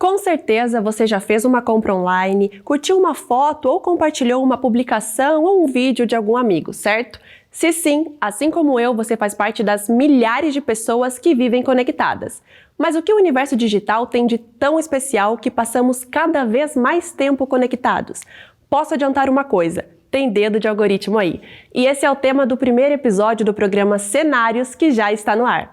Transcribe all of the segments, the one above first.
Com certeza você já fez uma compra online, curtiu uma foto ou compartilhou uma publicação ou um vídeo de algum amigo, certo? Se sim, assim como eu, você faz parte das milhares de pessoas que vivem conectadas. Mas o que o universo digital tem de tão especial que passamos cada vez mais tempo conectados? Posso adiantar uma coisa: tem dedo de algoritmo aí. E esse é o tema do primeiro episódio do programa Cenários, que já está no ar.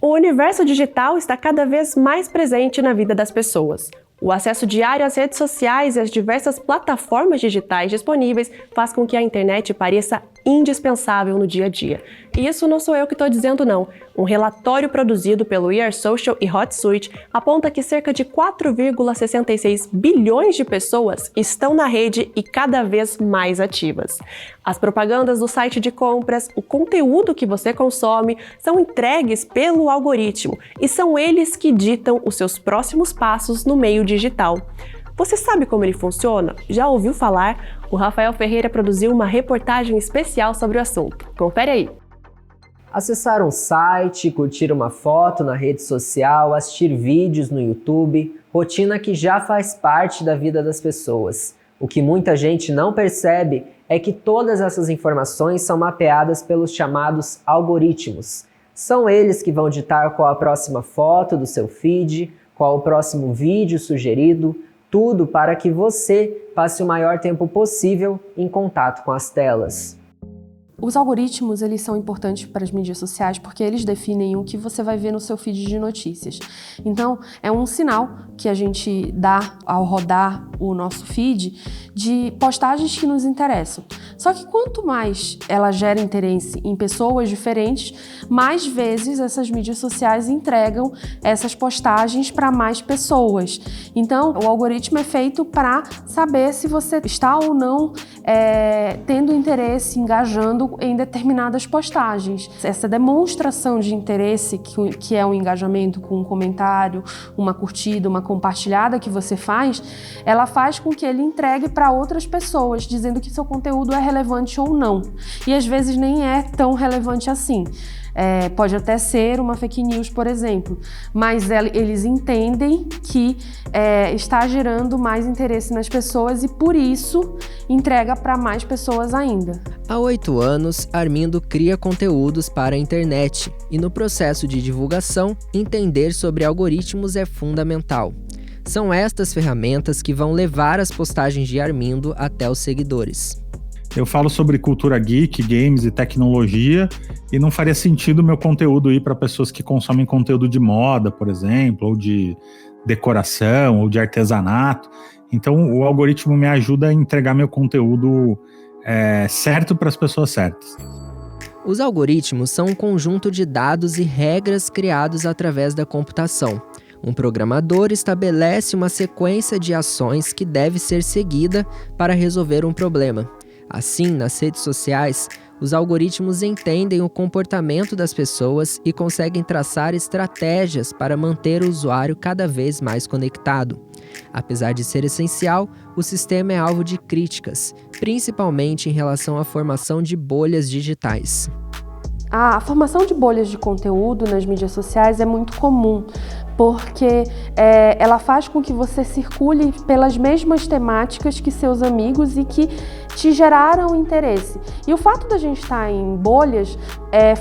O universo digital está cada vez mais presente na vida das pessoas. O acesso diário às redes sociais e às diversas plataformas digitais disponíveis faz com que a internet pareça indispensável no dia a dia. E isso não sou eu que estou dizendo, não. Um relatório produzido pelo We Are Social e Hotsuite aponta que cerca de 4,66 bilhões de pessoas estão na rede e cada vez mais ativas. As propagandas do site de compras, o conteúdo que você consome, são entregues pelo algoritmo e são eles que ditam os seus próximos passos no meio digital. Você sabe como ele funciona? Já ouviu falar? O Rafael Ferreira produziu uma reportagem especial sobre o assunto. Confere aí! Acessar um site, curtir uma foto na rede social, assistir vídeos no YouTube, rotina que já faz parte da vida das pessoas. O que muita gente não percebe é que todas essas informações são mapeadas pelos chamados algoritmos. São eles que vão ditar qual a próxima foto do seu feed, qual o próximo vídeo sugerido, tudo para que você passe o maior tempo possível em contato com as telas. Os algoritmos, eles são importantes para as mídias sociais porque eles definem o que você vai ver no seu feed de notícias. Então, é um sinal que a gente dá ao rodar o nosso feed de postagens que nos interessam. Só que quanto mais ela gera interesse em pessoas diferentes, mais vezes essas mídias sociais entregam essas postagens para mais pessoas. Então, o algoritmo é feito para saber se você está ou não tendo interesse, engajando em determinadas postagens. Essa demonstração de interesse, que é um engajamento com um comentário, uma curtida, uma compartilhada que você faz, ela faz com que ele entregue para outras pessoas, dizendo que seu conteúdo é relevante ou não. E às vezes nem é tão relevante assim. Pode até ser uma fake news, por exemplo, mas eles entendem que está gerando mais interesse nas pessoas e, por isso, entrega para mais pessoas ainda. Há 8 anos, Armindo cria conteúdos para a internet e, no processo de divulgação, entender sobre algoritmos é fundamental. São estas ferramentas que vão levar as postagens de Armindo até os seguidores. Eu falo sobre cultura geek, games e tecnologia, e não faria sentido o meu conteúdo ir para pessoas que consomem conteúdo de moda, por exemplo, ou de decoração, ou de artesanato. Então, o algoritmo me ajuda a entregar meu conteúdo certo para as pessoas certas. Os algoritmos são um conjunto de dados e regras criados através da computação. Um programador estabelece uma sequência de ações que deve ser seguida para resolver um problema. Assim, nas redes sociais, os algoritmos entendem o comportamento das pessoas e conseguem traçar estratégias para manter o usuário cada vez mais conectado. Apesar de ser essencial, o sistema é alvo de críticas, principalmente em relação à formação de bolhas digitais. A formação de bolhas de conteúdo nas mídias sociais é muito comum, porque ela faz com que você circule pelas mesmas temáticas que seus amigos e que te geraram interesse. E o fato da gente estar em bolhas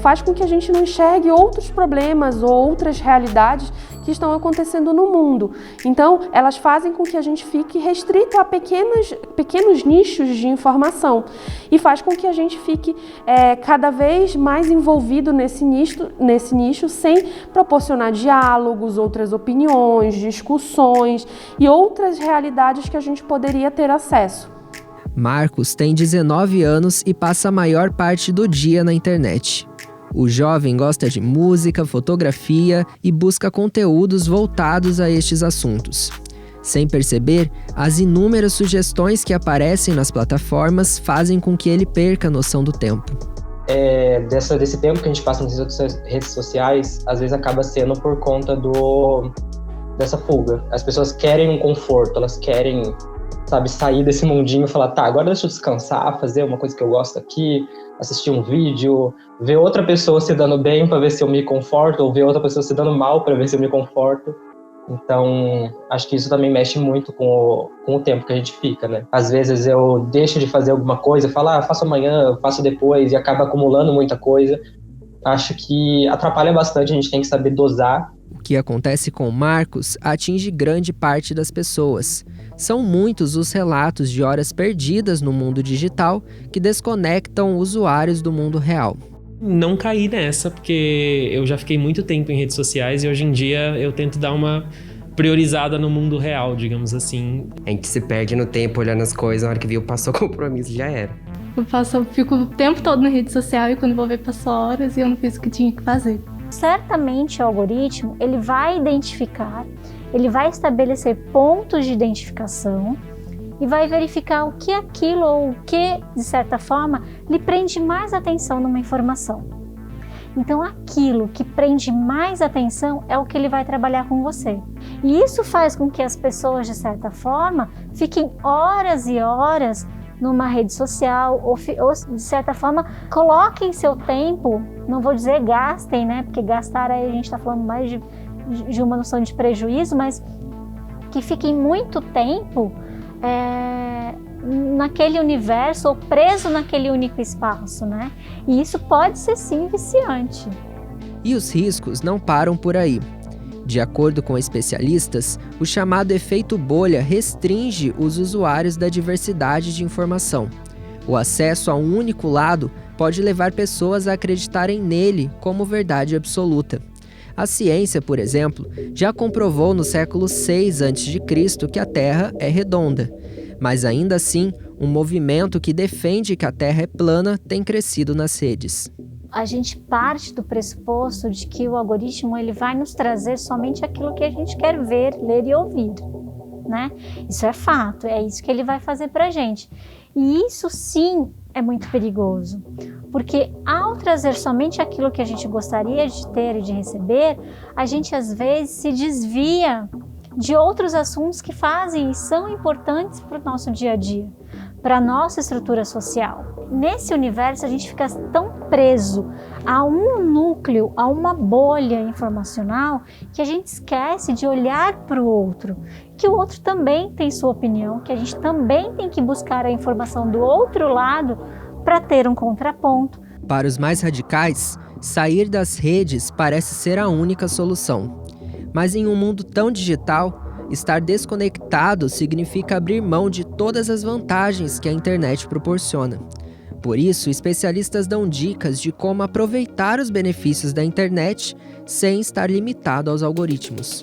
faz com que a gente não enxergue outros problemas ou outras realidades que estão acontecendo no mundo. Então, elas fazem com que a gente fique restrito a pequenos nichos de informação e faz com que a gente fique cada vez mais envolvido nesse nicho sem proporcionar diálogos, outras opiniões, discussões e outras realidades que a gente poderia ter acesso. Marcos tem 19 anos e passa a maior parte do dia na internet. O jovem gosta de música, fotografia e busca conteúdos voltados a estes assuntos. Sem perceber, as inúmeras sugestões que aparecem nas plataformas fazem com que ele perca a noção do tempo. Desse tempo que a gente passa nas redes sociais, às vezes acaba sendo por conta dessa fuga. As pessoas querem um conforto, elas querem sabe, sair desse mundinho e falar, tá, agora deixa eu descansar, fazer uma coisa que eu gosto aqui, assistir um vídeo, ver outra pessoa se dando bem para ver se eu me conforto, ou ver outra pessoa se dando mal para ver se eu me conforto. Então, acho que isso também mexe muito com o tempo que a gente fica, né? Às vezes eu deixo de fazer alguma coisa, falo, faço amanhã, faço depois, e acaba acumulando muita coisa. Acho que atrapalha bastante, a gente tem que saber dosar. O que acontece com Marcos atinge grande parte das pessoas. São muitos os relatos de horas perdidas no mundo digital que desconectam usuários do mundo real. Não caí nessa, porque eu já fiquei muito tempo em redes sociais e hoje em dia eu tento dar uma priorizada no mundo real, digamos assim. A gente se perde no tempo olhando as coisas, na hora que viu, passou o compromisso, já era. Eu fico o tempo todo na rede social e quando vou ver passou horas e eu não fiz o que tinha que fazer. Certamente o algoritmo, ele vai identificar, ele vai estabelecer pontos de identificação e vai verificar o que aquilo ou o que, de certa forma, lhe prende mais atenção numa informação. Então, aquilo que prende mais atenção é o que ele vai trabalhar com você. E isso faz com que as pessoas, de certa forma, fiquem horas e horas numa rede social ou de certa forma, coloquem seu tempo, não vou dizer gastem, né? Porque gastar aí a gente está falando mais de uma noção de prejuízo, mas que fiquem muito tempo naquele universo ou preso naquele único espaço, né? E isso pode ser sim viciante. E os riscos não param por aí. De acordo com especialistas, o chamado efeito bolha restringe os usuários da diversidade de informação. O acesso a um único lado pode levar pessoas a acreditarem nele como verdade absoluta. A ciência, por exemplo, já comprovou no século VI a.C. que a Terra é redonda. Mas ainda assim, um movimento que defende que a Terra é plana tem crescido nas redes. A gente parte do pressuposto de que o algoritmo ele vai nos trazer somente aquilo que a gente quer ver, ler e ouvir, né? Isso é fato, é isso que ele vai fazer pra gente. E isso sim é muito perigoso, porque ao trazer somente aquilo que a gente gostaria de ter e de receber, a gente às vezes se desvia de outros assuntos que fazem e são importantes para o nosso dia a dia, para a nossa estrutura social. Nesse universo a gente fica tão preso a um núcleo, a uma bolha informacional, que a gente esquece de olhar para o outro, que o outro também tem sua opinião, que a gente também tem que buscar a informação do outro lado para ter um contraponto. Para os mais radicais, sair das redes parece ser a única solução. Mas em um mundo tão digital, estar desconectado significa abrir mão de todas as vantagens que a internet proporciona. Por isso, especialistas dão dicas de como aproveitar os benefícios da internet sem estar limitado aos algoritmos.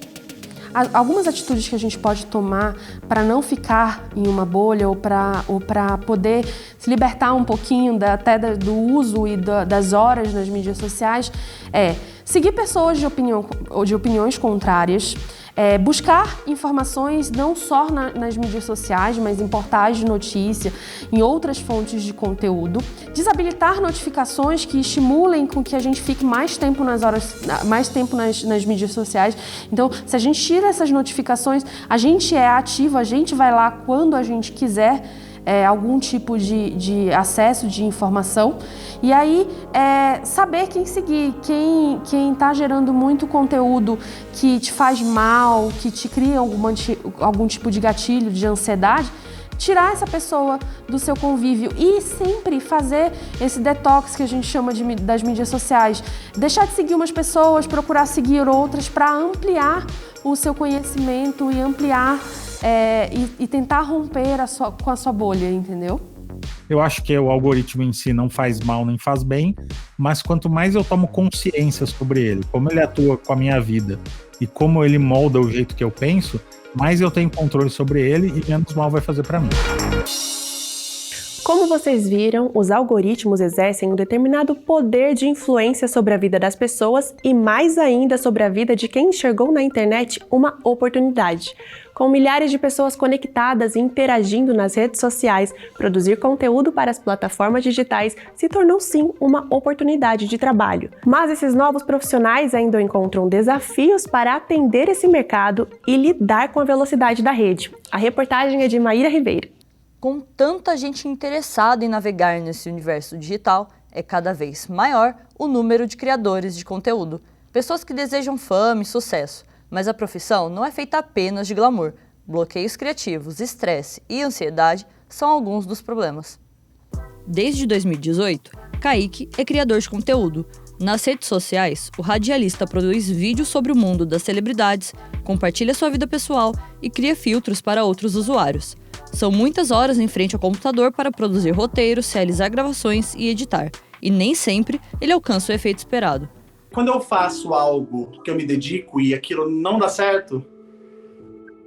Algumas atitudes que a gente pode tomar para não ficar em uma bolha ou para poder se libertar um pouquinho até do uso e das horas nas mídias sociais é seguir pessoas de opiniões contrárias, buscar informações não só nas mídias sociais, mas em portais de notícia, em outras fontes de conteúdo, desabilitar notificações que estimulem com que a gente fique mais tempo nas mídias sociais. Então, se a gente tira essas notificações, a gente é ativo, a gente vai lá quando a gente quiser, algum tipo de acesso de informação. E aí, saber quem seguir, quem está gerando muito conteúdo que te faz mal, que te cria algum tipo de gatilho, de ansiedade, tirar essa pessoa do seu convívio e sempre fazer esse detox que a gente chama das mídias sociais. Deixar de seguir umas pessoas, procurar seguir outras para ampliar o seu conhecimento e ampliar e tentar romper com a sua bolha, entendeu? Eu acho que o algoritmo em si não faz mal nem faz bem, mas quanto mais eu tomo consciência sobre ele, como ele atua com a minha vida e como ele molda o jeito que eu penso, mais eu tenho controle sobre ele e menos mal vai fazer para mim. Como vocês viram, os algoritmos exercem um determinado poder de influência sobre a vida das pessoas e mais ainda sobre a vida de quem enxergou na internet uma oportunidade. Com milhares de pessoas conectadas e interagindo nas redes sociais, produzir conteúdo para as plataformas digitais se tornou sim uma oportunidade de trabalho. Mas esses novos profissionais ainda encontram desafios para atender esse mercado e lidar com a velocidade da rede. A reportagem é de Maíra Ribeiro. Com tanta gente interessada em navegar nesse universo digital, é cada vez maior o número de criadores de conteúdo. Pessoas que desejam fama e sucesso, mas a profissão não é feita apenas de glamour. Bloqueios criativos, estresse e ansiedade são alguns dos problemas. Desde 2018, Kaique é criador de conteúdo. Nas redes sociais, o radialista produz vídeos sobre o mundo das celebridades, compartilha sua vida pessoal e cria filtros para outros usuários. São muitas horas em frente ao computador para produzir roteiros, realizar gravações e editar. E nem sempre ele alcança o efeito esperado. Quando eu faço algo que eu me dedico e aquilo não dá certo,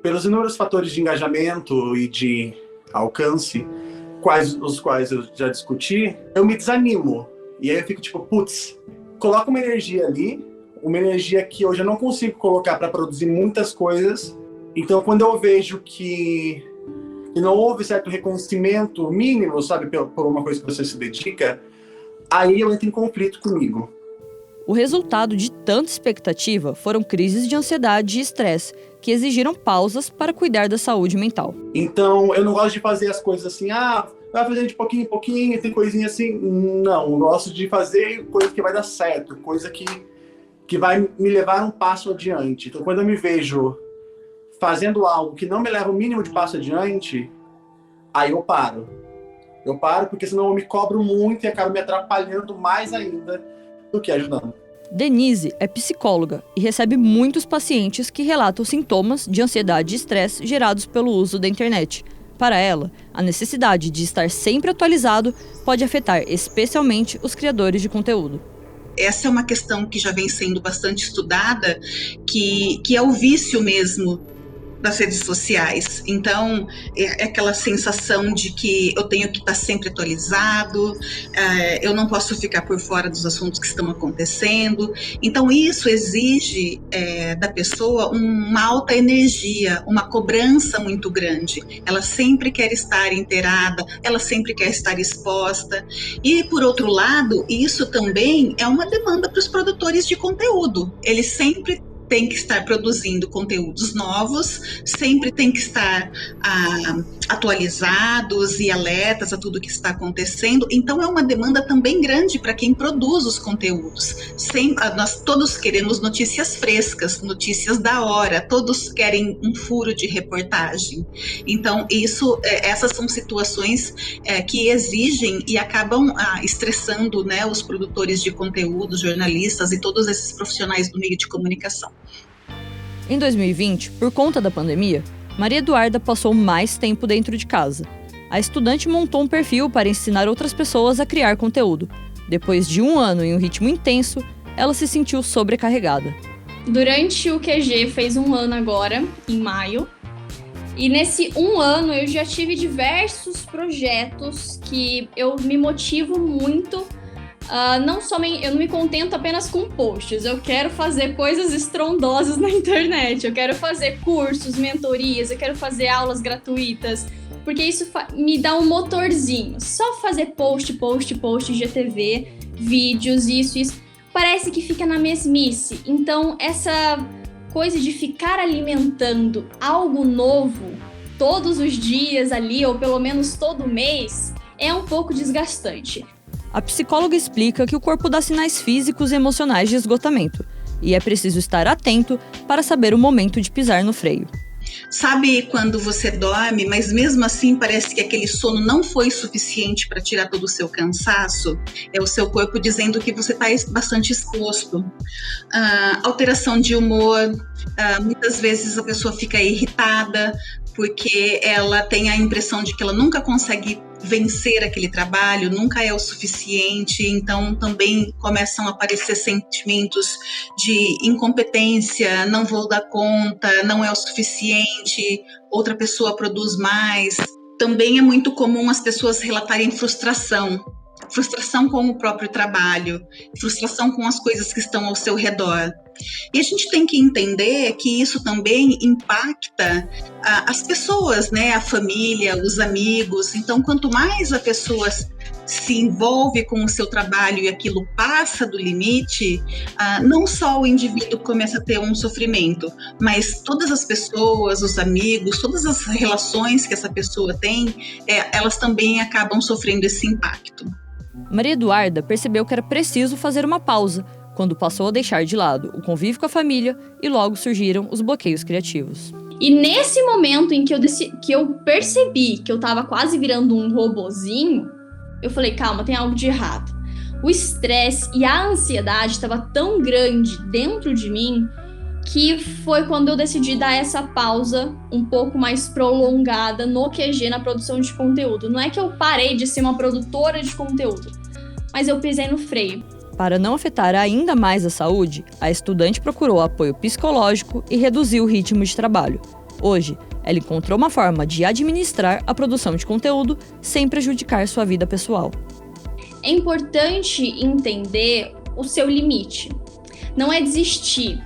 pelos inúmeros fatores de engajamento e de alcance, os quais eu já discuti, eu me desanimo. E aí eu fico tipo, putz, coloca uma energia ali, uma energia que eu já não consigo colocar para produzir muitas coisas. Então quando eu vejo que não houve certo reconhecimento mínimo, sabe, por uma coisa que você se dedica, aí eu entro em conflito comigo. O resultado de tanta expectativa foram crises de ansiedade e estresse, que exigiram pausas para cuidar da saúde mental. Então, eu não gosto de fazer as coisas assim, vai fazendo de pouquinho em pouquinho, tem coisinha assim. Não, eu gosto de fazer coisa que vai dar certo, coisa que vai me levar um passo adiante. Então, quando eu me vejo fazendo algo que não me leva o mínimo de passo adiante, aí eu paro. Eu paro porque senão eu me cobro muito e acabo me atrapalhando mais ainda do que ajudando. Denise é psicóloga e recebe muitos pacientes que relatam sintomas de ansiedade e estresse gerados pelo uso da internet. Para ela, a necessidade de estar sempre atualizado pode afetar especialmente os criadores de conteúdo. Essa é uma questão que já vem sendo bastante estudada, que é o vício mesmo das redes sociais. Então, é aquela sensação de que eu tenho que estar sempre atualizado, eu não posso ficar por fora dos assuntos que estão acontecendo. Então, isso exige da pessoa uma alta energia, uma cobrança muito grande. Ela sempre quer estar inteirada, ela sempre quer estar exposta. E, por outro lado, isso também é uma demanda para os produtores de conteúdo. Eles sempre tem que estar produzindo conteúdos novos, sempre tem que estar atualizados e alertas a tudo que está acontecendo. Então é uma demanda também grande para quem produz os conteúdos. Nós todos queremos notícias frescas, notícias da hora, todos querem um furo de reportagem. Então essas são situações que exigem e acabam estressando, né, os produtores de conteúdo, jornalistas e todos esses profissionais do meio de comunicação. Em 2020, por conta da pandemia, Maria Eduarda passou mais tempo dentro de casa. A estudante montou um perfil para ensinar outras pessoas a criar conteúdo. Depois de 1 ano em um ritmo intenso, ela se sentiu sobrecarregada. Durante o QG fez 1 ano agora, em maio. E nesse 1 ano eu já tive diversos projetos que eu me motivo muito. Eu não me contento apenas com posts, eu quero fazer coisas estrondosas na internet, eu quero fazer cursos, mentorias, eu quero fazer aulas gratuitas, porque isso me dá um motorzinho. Só fazer post, IGTV, vídeos, isso, parece que fica na mesmice. Então essa coisa de ficar alimentando algo novo todos os dias ali, ou pelo menos todo mês, é um pouco desgastante. A psicóloga explica que o corpo dá sinais físicos e emocionais de esgotamento, e é preciso estar atento para saber o momento de pisar no freio. Sabe quando você dorme, mas mesmo assim parece que aquele sono não foi suficiente para tirar todo o seu cansaço? É o seu corpo dizendo que você está bastante exposto. Alteração de humor, muitas vezes a pessoa fica irritada porque ela tem a impressão de que ela nunca consegue vencer aquele trabalho, nunca é o suficiente, então também começam a aparecer sentimentos de incompetência, não vou dar conta, não é o suficiente, outra pessoa produz mais. também é muito comum as pessoas relatarem frustração com o próprio trabalho, frustração com as coisas que estão ao seu redor. E a gente tem que entender que isso também impacta as pessoas, né? A família, os amigos. Então, quanto mais a pessoa se envolve com o seu trabalho e aquilo passa do limite, não só o indivíduo começa a ter um sofrimento, mas todas as pessoas, os amigos, todas as relações que essa pessoa tem, elas também acabam sofrendo esse impacto. Maria Eduarda percebeu que era preciso fazer uma pausa quando passou a deixar de lado o convívio com a família e logo surgiram os bloqueios criativos. E nesse momento em que eu percebi que eu estava quase virando um robozinho, eu falei, calma, tem algo de errado. O estresse e a ansiedade estava tão grande dentro de mim que foi quando eu decidi dar essa pausa um pouco mais prolongada no QG, na produção de conteúdo. Não é que eu parei de ser uma produtora de conteúdo, mas eu pisei no freio. Para não afetar ainda mais a saúde, a estudante procurou apoio psicológico e reduziu o ritmo de trabalho. Hoje, ela encontrou uma forma de administrar a produção de conteúdo sem prejudicar sua vida pessoal. É importante entender o seu limite. Não é desistir,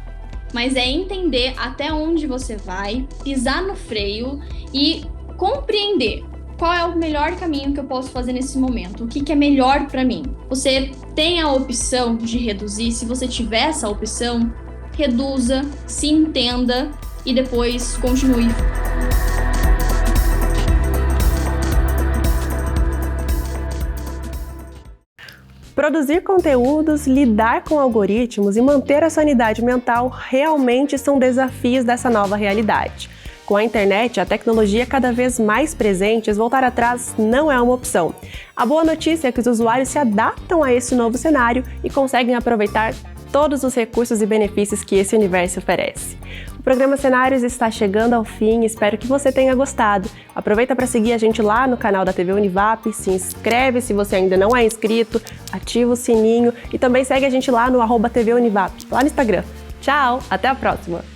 mas é entender até onde você vai, pisar no freio e compreender qual é o melhor caminho que eu posso fazer nesse momento, o que é melhor para mim. Você tem a opção de reduzir, se você tiver essa opção, reduza, se entenda e depois continue. Produzir conteúdos, lidar com algoritmos e manter a sanidade mental realmente são desafios dessa nova realidade. Com a internet, a tecnologia cada vez mais presente, voltar atrás não é uma opção. A boa notícia é que os usuários se adaptam a esse novo cenário e conseguem aproveitar todos os recursos e benefícios que esse universo oferece. O programa Cenários está chegando ao fim, espero que você tenha gostado. Aproveita para seguir a gente lá no canal da TV Univap, se inscreve se você ainda não é inscrito, ativa o sininho e também segue a gente lá no @TV Univap, lá no Instagram. Tchau, até a próxima!